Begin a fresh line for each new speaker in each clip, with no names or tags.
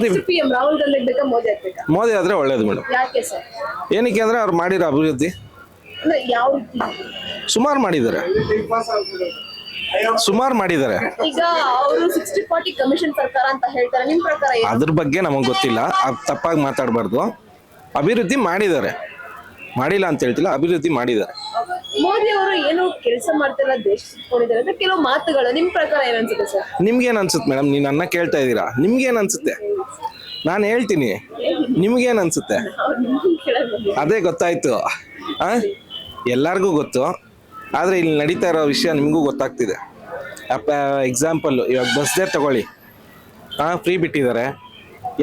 PM Rahul Gandhi ಬೇಕಾ ಮೋದಿ ಆಗ್ಬೇಕಾ?
ಮೋದಿ ಆದ್ರೆ ಒಳ್ಳೇದು ಮೇಡಮ್.
ಯಾಕೆ ಸರ್?
ಏನಕ್ಕೆ ಅಂದ್ರೆ ಅವ್ರು ಮಾಡಿರೋ ಅಭಿವೃದ್ಧಿ
ಅಂದ್ರೆ ಯಾವ ರೀತಿ?
ಸುಮಾರು ಮಾಡಿದ್ದಾರೆ.
ಈಗ ಅವರು 60-40 ಕಮಿಷನ್ ಸರ್ಕಾರ ಅಂತ ಹೇಳ್ತಾರೆ, ನಿಮ್ ಪ್ರಕಾರ ಏನು?
ಅದ್ರ ಬಗ್ಗೆ ನಮಗೆ ಗೊತ್ತಿಲ್ಲ, ತಪ್ಪಾಗಿ ಮಾತಾಡಬಾರ್ದು. ಅಭಿವೃದ್ಧಿ ಮಾಡಿದ್ದಾರೆ, ಮಾಡಿಲ್ಲ ಅಂತ ಹೇಳ್ತಿಲ್ಲ, ಅಭಿವೃದ್ಧಿ ಮಾಡಿದ್ದಾರೆ.
ಮೋದಿ ಅವರು ಏನು ಕೆಲಸ ಮಾಡ್ತಿಲ್ಲ, ದೇಶ ಸುತ್ಕೊಂಡಿದ್ದಾರೆ ಅಂತ ಕೆಲವು ಮಾತುಗಳು, ನಿಮ್ ಪ್ರಕಾರ ಏನ್ ಅನ್ಸುತ್ತೆ ಸರ್?
ನಿಮ್ಗೇನ್ ಅನ್ಸುತ್ತೆ ಮೇಡಮ್? ನೀನ್ ನನ್ನ ಕೇಳ್ತಾ ಇದ್ದೀರಾ, ನಿಮ್ಗೇನ್ ಅನ್ಸುತ್ತೆ? ನಾನು ಹೇಳ್ತೀನಿ, ನಿಮ್ಗೇನ್ ಅನ್ಸುತ್ತೆ? ಅದೇ ಗೊತ್ತಾಯ್ತು. ಎಲ್ಲಾರ್ಗೂ ಗೊತ್ತು, ಆದ್ರೆ ಇಲ್ಲಿ ನಡೀತಾ ಇರೋ ವಿಷಯ ನಿಮಗೂ ಗೊತ್ತಾಗ್ತಿದೆ. ಎಕ್ಸಾಂಪಲ್, ಇವಾಗ ಬಸ್ದೇ ತಗೊಳ್ಳಿ, ಫ್ರೀ ಬಿಟ್ಟಿದ್ದಾರೆ.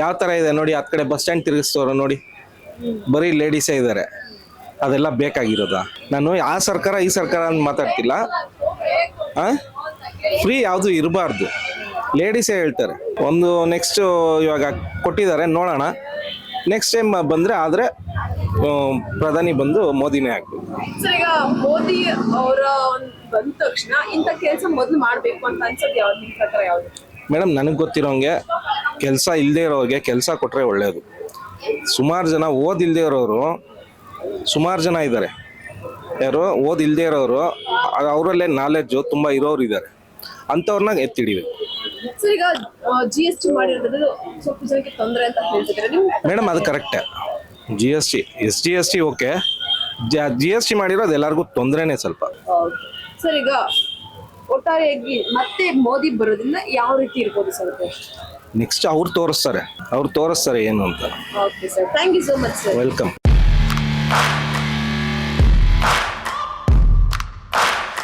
ಯಾವ ತರ ಇದೆ ನೋಡಿ, ಆ ಕಡೆ ಬಸ್ ಸ್ಟ್ಯಾಂಡ್ ತಿರುಗಿಸ್ತವ್ರು ನೋಡಿ, ಬರೀ ಲೇಡೀಸೇ ಇದ್ದಾರೆ. ಅದೆಲ್ಲ ಬೇಕಾಗಿರೋದ? ನಾನು ಆ ಸರ್ಕಾರ ಈ ಸರ್ಕಾರ ಅಂತ ಮಾತಾಡ್ತಿಲ್ಲ. ಫ್ರೀ ಯಾವುದು ಇರಬಾರ್ದು, ಲೇಡೀಸೇ ಹೇಳ್ತಾರೆ. ಒಂದು ನೆಕ್ಸ್ಟ್ ಇವಾಗ ಕೊಟ್ಟಿದ್ದಾರೆ, ನೋಡೋಣ ನೆಕ್ಸ್ಟ್ ಟೈಮ್ ಬಂದ್ರೆ ಆದ್ರೆ ಪ್ರಧಾನಿ ಬಂದು ಮೋದಿನೇ ಆಗ್ಬೇಕು.
ಸರ್, ಈಗ ಮೋದಿ ಅವರ ಬಂದ ತಕ್ಷಣ ಇಂಥ ಕೆಲಸ ಮೊದಲು ಮಾಡ್ಬೇಕು ಅಂತ ಅನ್ಸೋದು ಯಾವ್ದು ನಿಮ್ ಪ್ರಕಾರ? ಯಾವ್ದು
ಮೇಡಮ್? ನನಗೆ ಗೊತ್ತಿರೋಂಗೆ ಕೆಲಸ ಇಲ್ಲದೆ ಇರೋರಿಗೆ ಕೆಲಸ ಕೊಟ್ರೆ ಒಳ್ಳೇದು. ಸುಮಾರು ಜನ ಓದಿಲ್ದೇ ಇರೋರು ಸುಮಾರು ಜನ ಇದ್ದಾರೆ. ಯಾರು ಓದಿಲ್ದೇ ಇರೋರು, ಅವರಲ್ಲೇ ನಾಲೆಡ್ಜು ತುಂಬಾ ಇರೋರು ಇದ್ದಾರೆ, ಅಂಥವ್ರನ್ನ ಎತ್ತಿಡಿಬೇಕು.
ಸರ್, ಈಗ GST ಮಾಡಿರೋದು ಸ್ವಲ್ಪ ಜನಕ್ಕೆ ತೊಂದರೆ ಅಂತ ಹೇಳ್ತಿದ್ದಾರೆ
ಮೇಡಮ್. ಅದು ಕರೆಕ್ಟೇ. GST ಓಕೆ, GST ಮಾಡಿರೋದು ಎಲ್ಲರಿಗೂ ತೊಂದರೆನೇ ಸ್ವಲ್ಪ.
ಸರ್, ಈಗ ಒಟ್ಟಾರೆಯಾಗಿ ಮತ್ತೆ ಮೋದಿ ಬರೋದ್ರಿಂದ ಯಾವ ರೀತಿ ಇರ್ಬೋದು ಸರ್?
ನೆಕ್ಸ್ಟ್ ಅವ್ರು ತೋರಿಸ್ತಾರೆ ಏನು ಅಂತ.
Okay sir, thank you so much sir.
Welcome.